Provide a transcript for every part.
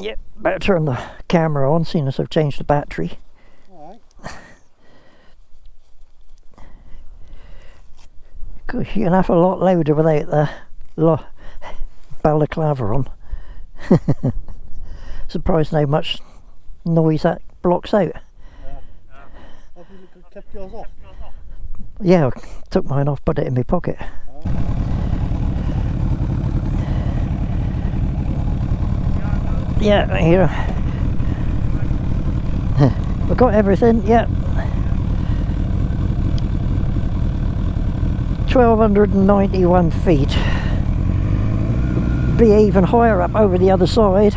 Yep, better turn the camera on, seeing as I've changed the battery. Alright. Gosh, you can have a lot louder without the balaclava on. Surprised how much noise that blocks out. Yeah. Have you kept yours off? Yeah, I took mine off, put it in my pocket. Yeah, here. I've got everything, yeah. 1,291 feet. Be even higher up over the other side.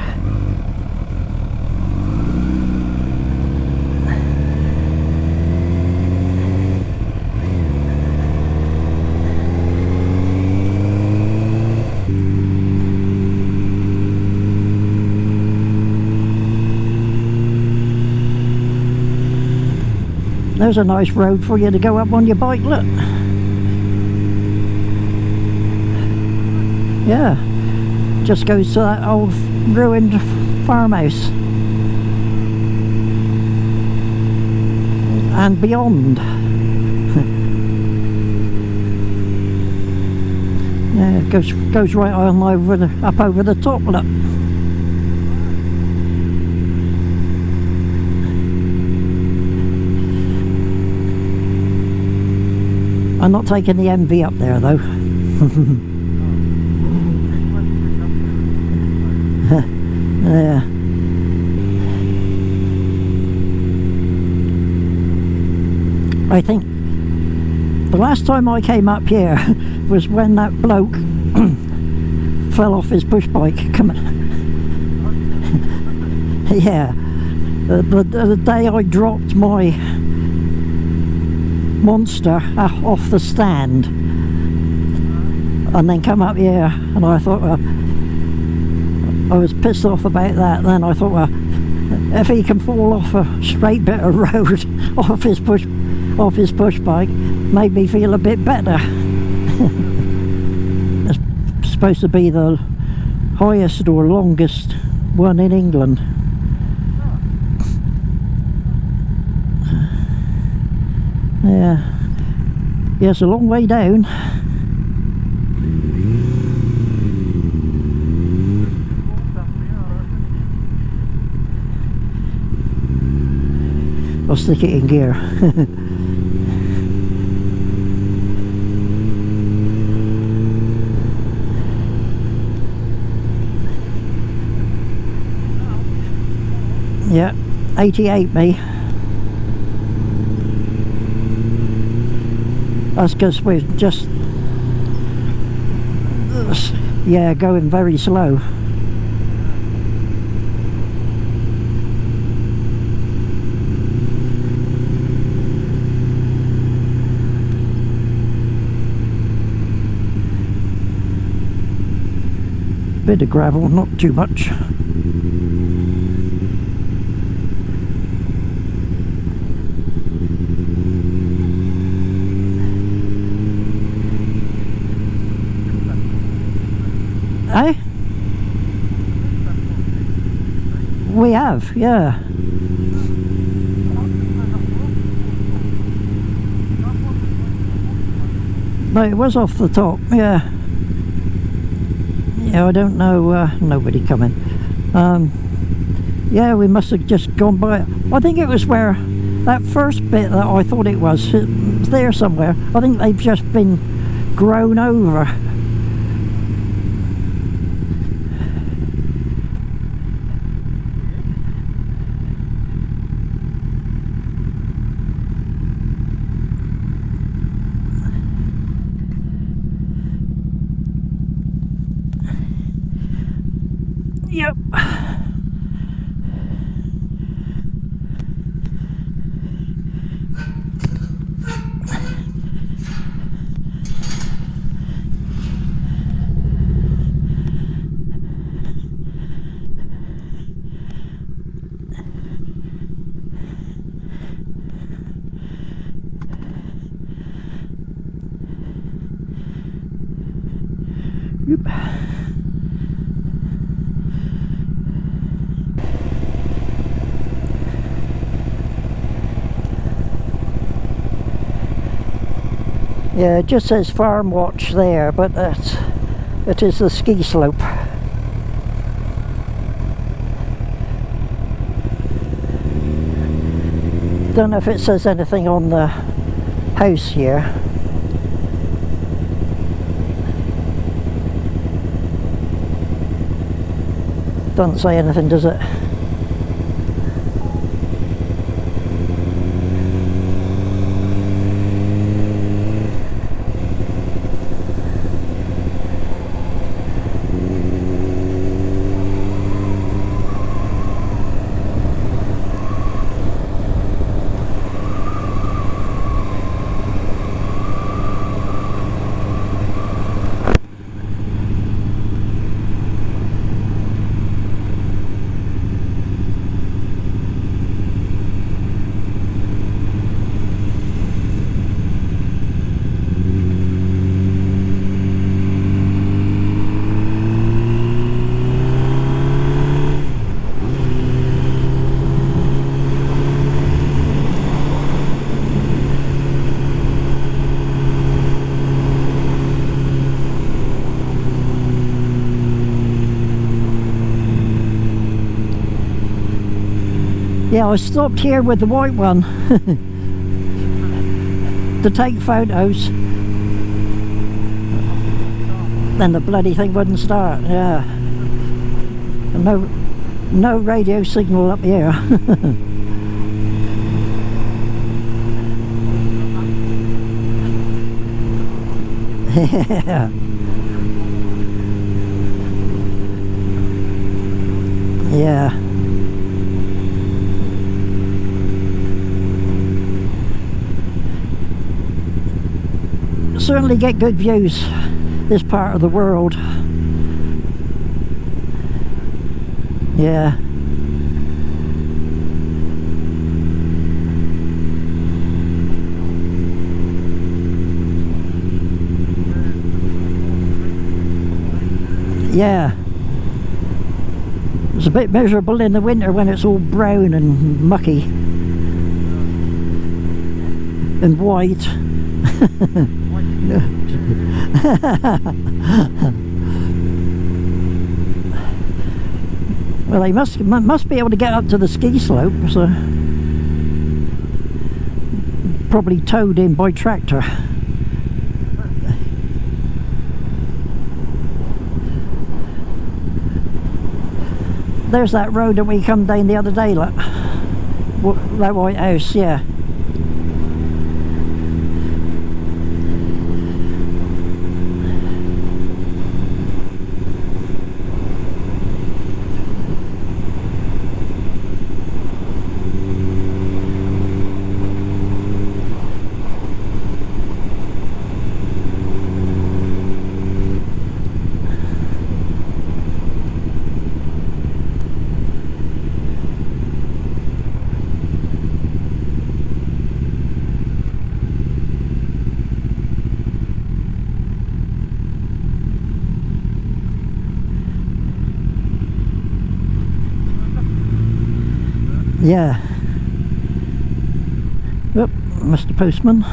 There's a nice road for you to go up on your bike, look. Yeah, just goes to that old ruined farmhouse. And beyond. Yeah, it goes right on over up over the top, look. I'm not taking the MV up there though. Yeah. I think the last time I came up here was when that bloke fell off his push bike coming. Yeah. The day I dropped my monster off the stand and then come up here, and I thought, well, I was pissed off about that. Then I thought, well, if he can fall off a straight bit of road off his push bike, made me feel a bit better. It's supposed to be the highest or longest one in England. Yeah, it's a long way down. I'll stick it in gear. Yeah, 88 me. That's because we're just, yeah, going very slow. Bit of gravel, not too much. Eh? We have, yeah. No, it was off the top, yeah. Yeah, I don't know, nobody coming. Yeah, we must have just gone by. I think it was where that first bit that I thought it was there somewhere. I think they've just been grown over. Yep. Yep. Yeah, it just says farm watch there, but it is the ski slope. Don't know if it says anything on the house here. Doesn't say anything, does it? Yeah, I stopped here with the white one to take photos. Then the bloody thing wouldn't start, yeah. And no radio signal up here. Yeah. Yeah. Certainly get good views this part of the world. Yeah. Yeah. It's a bit miserable in the winter when it's all brown and mucky and white. Well, they must be able to get up to the ski slope, so probably towed in by tractor. There's that road that we come down the other day, look. That white house, yeah. Yeah. Look, Mr. Postman.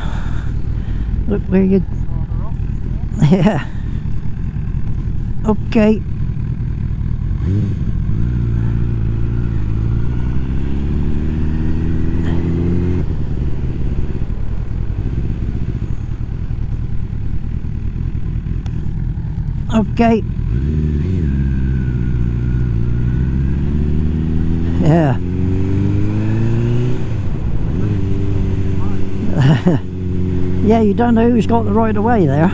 Look where you... Yeah. Okay. Okay. Yeah. Yeah, you don't know who's got the right of way there.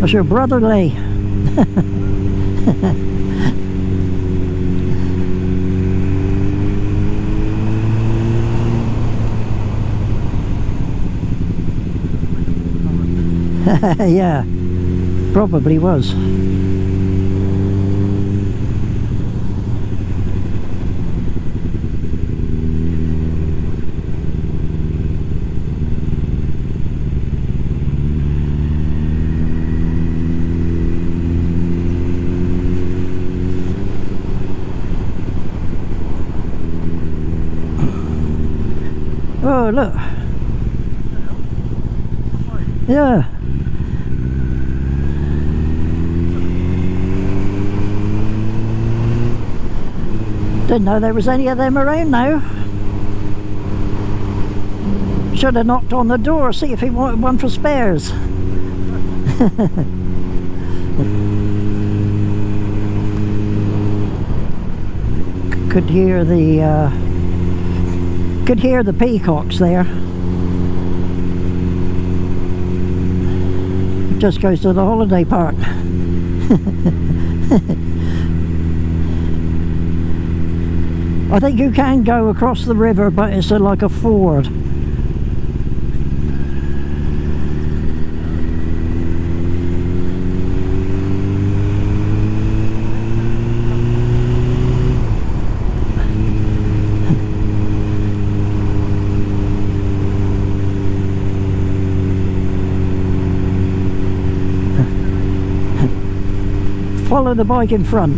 That's your brother Lee. Yeah, probably was. Oh, look. Yeah. Didn't know there was any of them around now. Should have knocked on the door, see if he wanted one for spares. Could hear the peacocks there. Just goes to the holiday park. I think you can go across the river, but it's like a ford. Follow the bike in front.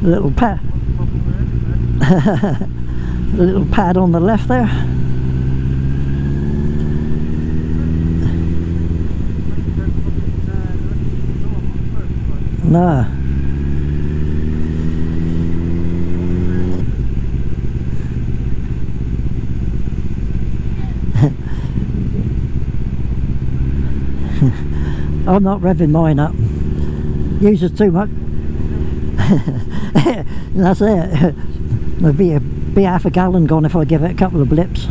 Little pad. Little pad on the left there. No. I'm not revving mine up. Uses too much. That's it. There'll be half a gallon gone if I give it a couple of blips.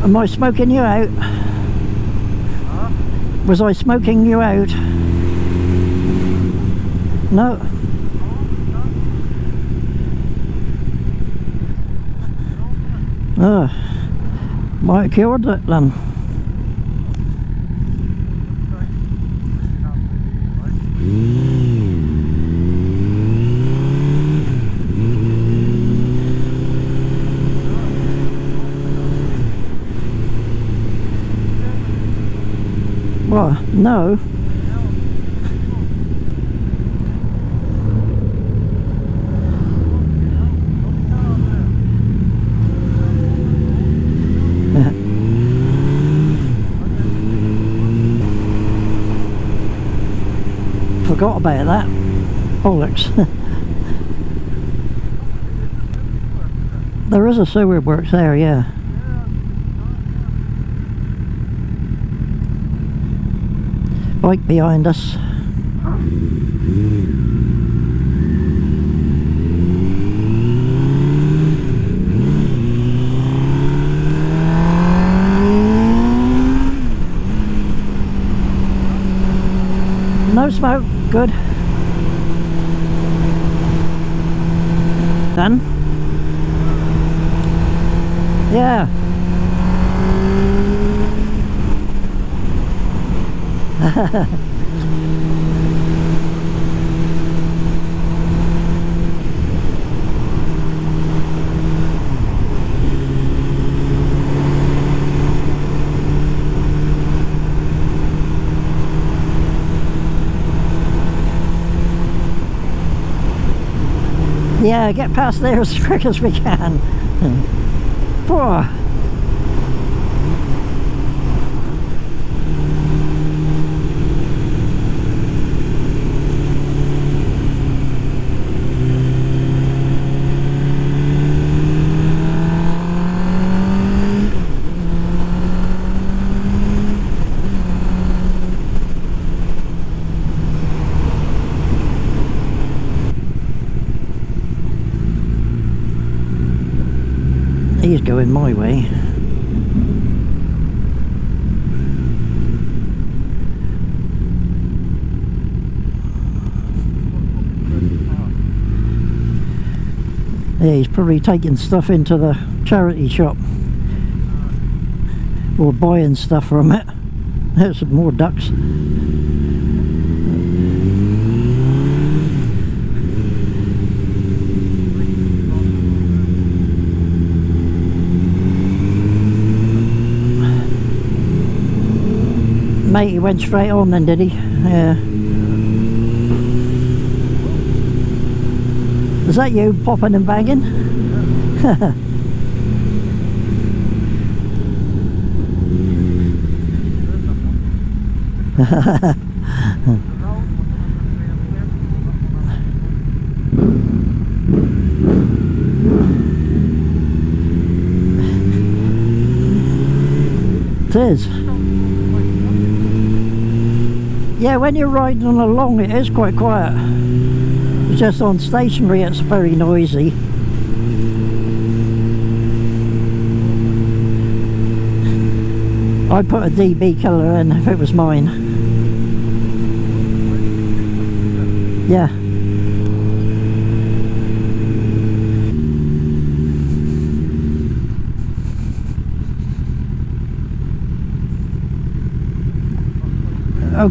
Am I smoking you out? Huh? Was I smoking you out? No. Oh, might have cured it then. Well, no. Forgot about that. Bollocks. There is a sewer works there, yeah. Bike behind us. No smoke, good. Done? Yeah. Yeah, get past there as quick as we can. Poor. He's going my way. Yeah, he's probably taking stuff into the charity shop. Or buying stuff from it. There's some more ducks. Mate, he went straight on then, did he? Yeah. Is that you popping and banging? It is. Yeah, when you're riding along it is quite quiet. It's just on stationary it's very noisy. I'd put a DB killer in if it was mine. Yeah. Oh,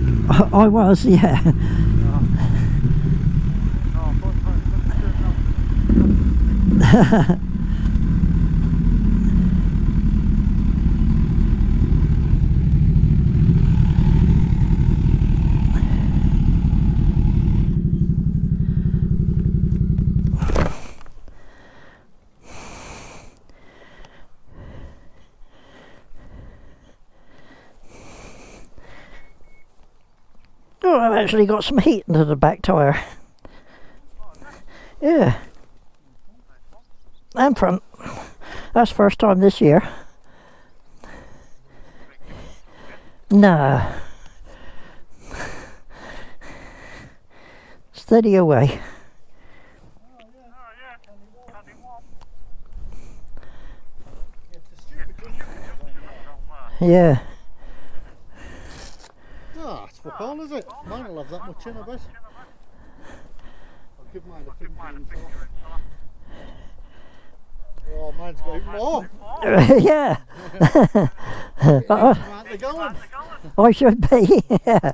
I was, yeah. Oh, I've actually got some heat into the back tyre. Yeah. And front. That's first time this year. Nah. Steady away. Yeah. Ah, it's fuck all, is it? Mine will have that much in, I bet. I'll give mine a finger. Oh, mine's got even more. Yeah. Right, the gallon. I should be. Yeah.